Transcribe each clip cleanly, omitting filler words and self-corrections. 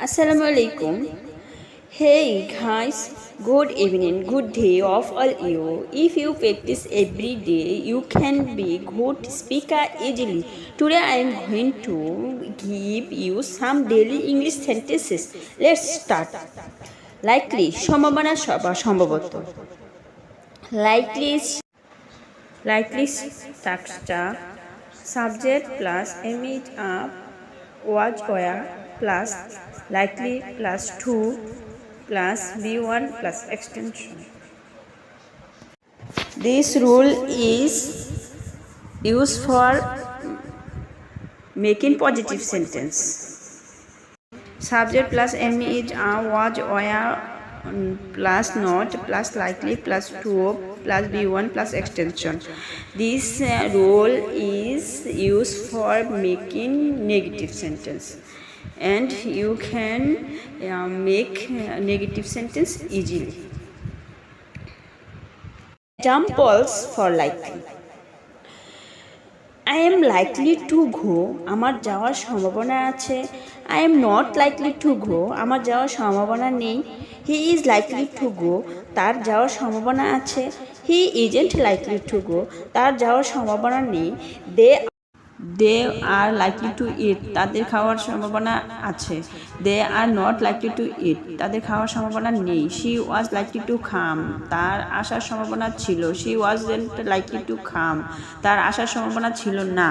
Assalamu alaikum. Hey guys, good evening, good day of all you. If you practice every day, you can be good speaker easily. Today I am going to give you some daily English sentences. Let's start. Likely, সম্ভাবনা সম্ভবত. Likely structure. Subject plus image up. Was where plus likely plus 2 plus b1 plus extension. This rule is used for making positive sentence. Subject plus am is was where plus not plus likely plus 2 plus b1 plus extension. This rule is used for making negative sentence, and you can make negative sentence easily. Examples for likely. I am likely to go. আমার যাওয়ার সম্ভাবনা আছে. I am not likely to go. আমার যাওয়ার সম্ভাবনা নেই. He is likely to go. তার যাওয়ার সম্ভাবনা আছে. He isn't likely to go. তার যাওয়ার সম্ভাবনা নেই. They are likely to eat. তাদের খাওয়ার সম্ভাবনা আছে. They are not likely to eat. তাদের খাওয়ার সম্ভাবনা নেই. She was likely to come. তার আসার সম্ভাবনা ছিল. She wasn't likely to come. তার আসার সম্ভাবনা ছিল না.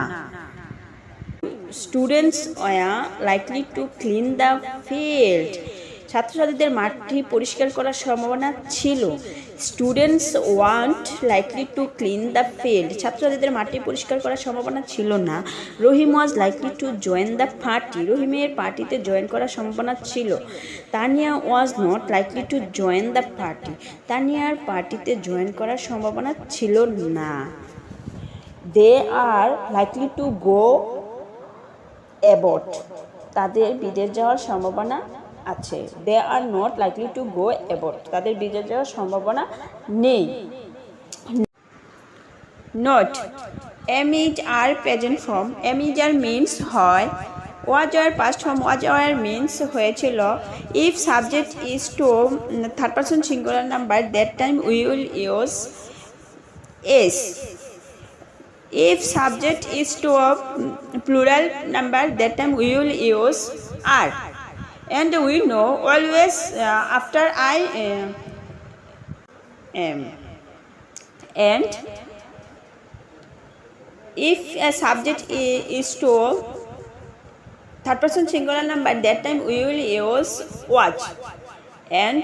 Students were likely to clean the field. ছাত্রছাত্রীদের মাঠটি পরিষ্কার করার সম্ভাবনা ছিল. Students want likely to clean the field. ছাত্রছাত্রীদের মাঠটি পরিষ্কার করার সম্ভাবনা ছিল না. Rahim was likely to join the party. রহিমের পার্টিতে জয়েন করার সম্ভাবনা ছিল. Tania was not likely to join the party. তানিয়ার পার্টিতে জয়েন করার সম্ভাবনা ছিল না. They are likely to go abroad. তাদের বিদেশ যাওয়ার সম্ভাবনা আছে. They are not likely to go abroad. তাদের বিদেশ যাওয়ার সম্ভাবনা নেই. Note, এমিজ are present form. Am is are means হয়. Was are past form. Was are means হয়েছিল. If subject is to third person singular number, that time we will use S. If subject is to a plural number, that time we will use are. And we know always after I am. And if a subject is to third person singular number, that time we will use was. And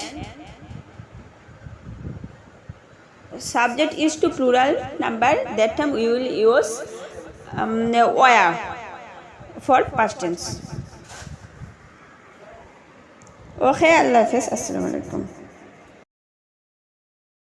subject is to plural number, that time we will use were for past tense. Okay, Allah Hafiz. Assalamu alaikum.